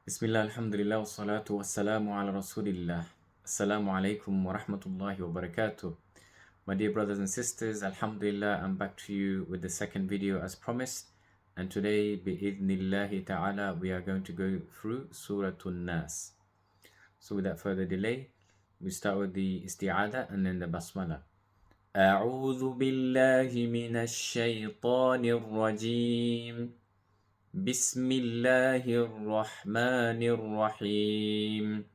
Bismillah, alhamdulillah, wa salatu wa salamu ala rasulillah. Assalamu alaikum wa rahmatullahi wa barakatuh. My dear brothers and sisters, alhamdulillah, I'm back to you with the second video as promised. And today, bi'idhnillahi ta'ala, we are going to go through Surah An Naas. So without further delay, we start with the isti'adah and then the basmala. أعوذ بالله من الشيطان الرجيم بسم الله الرحمن الرحيم.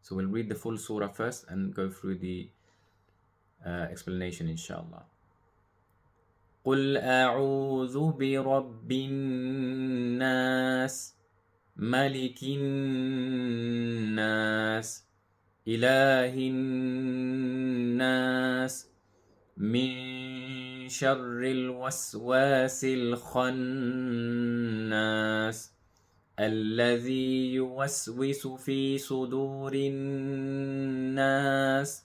So we'll read the full surah first and go through the explanation inshallah. قل أعوذ برب الناس ملك الناس إله الناس من شر الوسواس الخناس الذي يوسوس في صدور الناس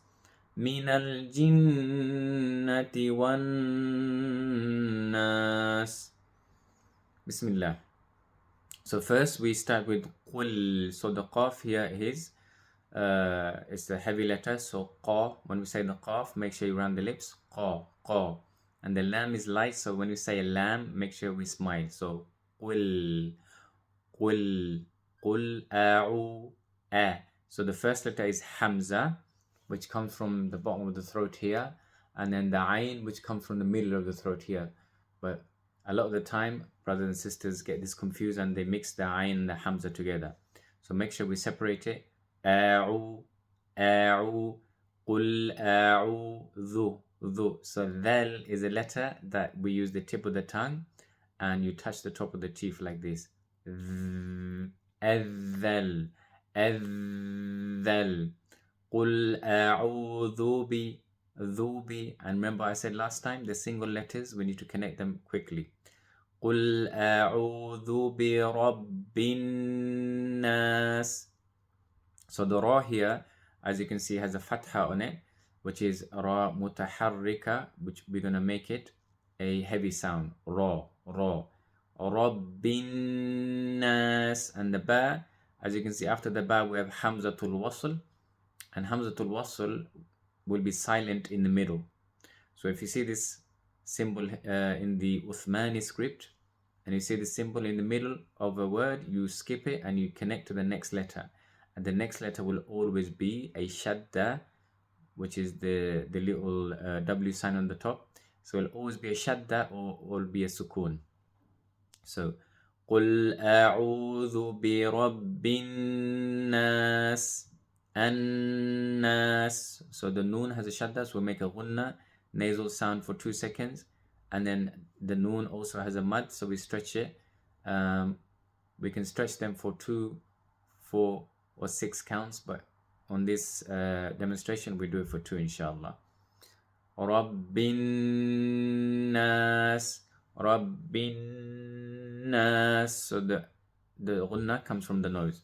من الجنة والناس. Bismillah. So first we start with قل. So the qaf here is it's a heavy letter, so qa. When we say the qaf, make sure you round the lips, qa, qa. And the lam is light, so when we say a lam, make sure we smile. So qul, qul, qul, a'u, a. So the first letter is hamza, which comes from the bottom of the throat here, and then the ayn, which comes from the middle of the throat here. But a lot of the time, brothers and sisters get this confused and they mix the ayn and the hamza together. So make sure we separate it. أعو أعو قل أعوذ ذو. So dhal is a letter that we use the tip of the tongue and you touch the top of the teeth like this. الذل الذل قل أعوذ بذوبي. And remember I said last time the single letters we need to connect them quickly. قل أعوذ برب الناس. So the ra here, as you can see, has a fatha on it, which is ra mutaharrika, which we're going to make it a heavy sound. Ra, ra. Rabbin nas. And the ba, as you can see, after the ba, we have hamzatul wasl. And hamzatul wasl will be silent in the middle. So if you see this symbol in the Uthmani script, and you see the symbol in the middle of a word, you skip it and you connect to the next letter. And the next letter will always be a shadda, which is the little W sign on the top. So it'll always be a shadda or be a sukoon. So قُلْ أَعُوذُ بِرَبِّ النَّاسِ النَّاسِ. So the noon has a shadda, so we make a ghunna, nasal sound for 2 seconds. And then the noon also has a mad, so we stretch it. We can stretch them for 2, 4, or 6 counts, but on this demonstration we do it for 2 inshallah. Rabbin nas, Rabbin nas. So the ghunna comes from the nose.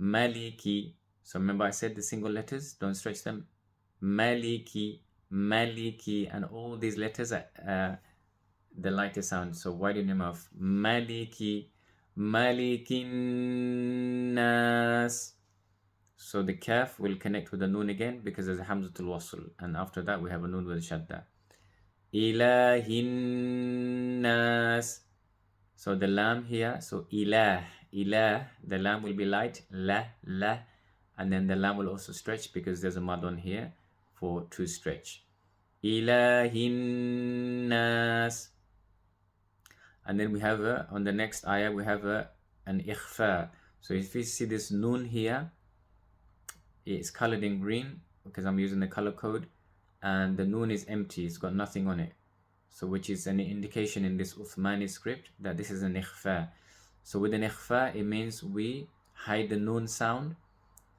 Maliki. So remember I said the single letters, don't stretch them. Maliki, Maliki, and all these letters are the lighter sound. So widen your mouth. Maliki, Malikin nas. So the kaf will connect with the noon again because there's a hamzatul wasl, and after that we have a noon with a shadda. Ilahin nas. So the lam here, so ilah, ilah, the lam will be light, la, la, and then the lam will also stretch because there's a mad on here for to stretch. Ilahin nas. And then we have on the next ayah we have an ikhfa. So if you see this noon here, it's colored in green because I'm using the color code, and the noon is empty, it's got nothing on it. So which is an indication in this Uthmani script that this is an ikhfa. So with an ikhfa, it means we hide the noon sound,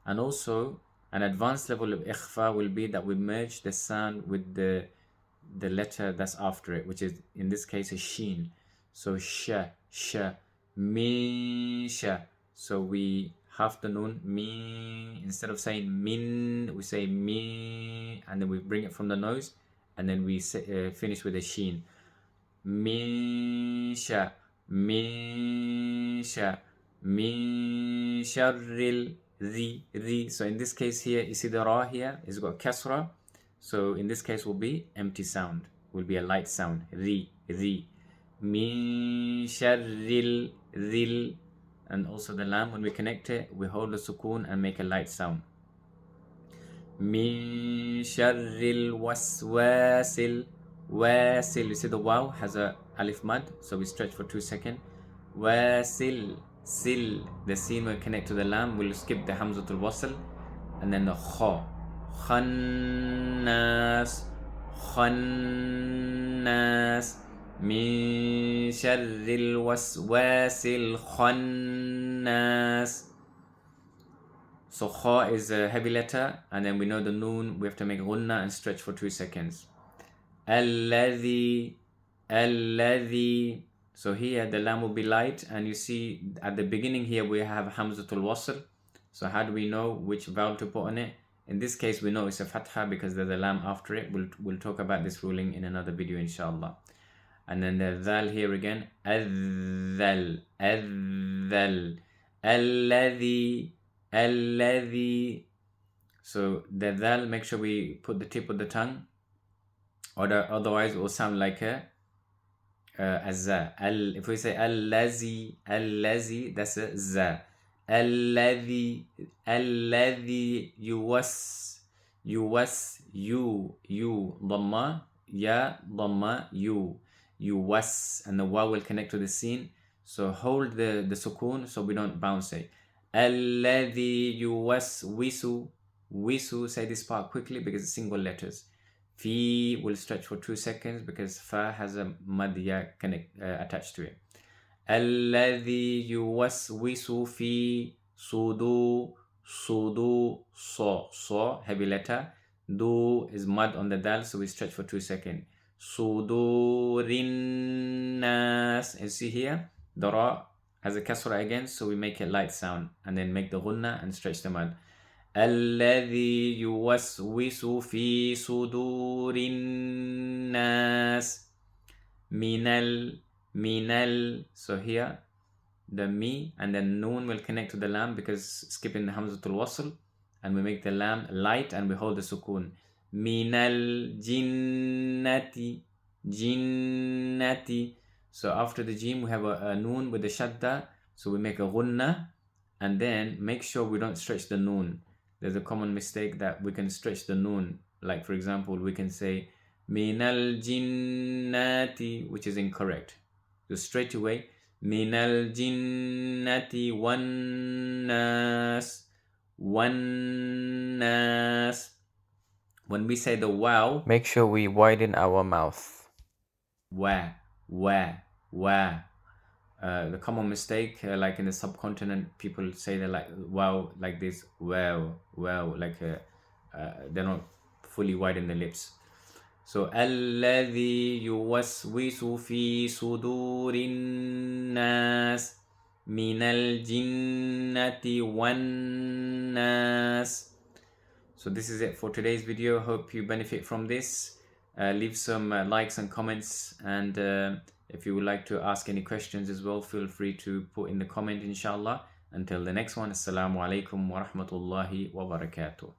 and also an advanced level of ikhfa will be that we merge the sound with the letter that's after it, which is in this case a sheen. So sha, sha, min sha. So we half the noon, mi. Instead of saying min, we say mi, and then we bring it from the nose, and then we finish with a sheen. Min sha, min sha, min sharril ri. So in this case here, you see the ra here, it's got kasra. So in this case will be empty sound, will be a light sound. Ri. Min sharril ril. And also the lam, when we connect it, we hold the sukoon and make a light sound. Min sharril waswasil. Wasil. You see the waw has a alif mad, so we stretch for 2 seconds. Wasil. Sil. The sin will connect to the lam, we'll skip the hamzatul wasl, and then the kha. Khannas. Khannas. Min sharril waswasil khannas. So kha is a heavy letter, and then we know the noon, we have to make gunna and stretch for 2 seconds. Alladhi. So here the lam will be light, and you see at the beginning here we have hamzatul wasl. So how do we know which vowel to put on it? In this case we know it's a fatha because there's a lam after it. We'll talk about this ruling in another video inshallah. And then the dhal here again. Adhal. Alladhi. So the dhal, make sure we put the tip of the tongue, or otherwise it will sound like a za. If we say allazi, that's a za. Alladhi you dhamma, ya dhamma you was, and the waw will connect to the sin. So hold the sukoon so we don't bounce it. Alladhi wisu. Say this part quickly because it's single letters. Fi will stretch for 2 seconds because fa has a madya attached to it. Alladhi yuwaswisu fi sudu so heavy letter. Do is mud on the dal, so we stretch for 2 seconds. Sudurin nas. And see here, the ra has a kasra again, so we make a light sound and then make the gunna and stretch the mud. Alladhi yuwaswisu fi sudurin nas minal. So here the mi and then noon will connect to the lam because skipping the hamzatul wasl, and we make the lam light and we hold the sukoon. Minal jinnati. So after the jim we have a noon with the shadda, so we make a gunna, and then make sure we don't stretch the noon. There's a common mistake that we can stretch the noon, like for example we can say minal jinnati, which is incorrect. So straight away, minal jinnati wan nas. When we say the wow, make sure we widen our mouth. Wa. The common mistake, like in the subcontinent, people say they like wow like this, wow, like they're not fully widen the lips. So alladhi yuwaswisu fi sudurin nas minal jinnati wan nas. So this is it for today's video. Hope you benefit from this. Leave some likes and comments, and if you would like to ask any questions as well, feel free to put in the comment inshallah. Until the next one, assalamu alaikum wa rahmatullahi wa barakatuh.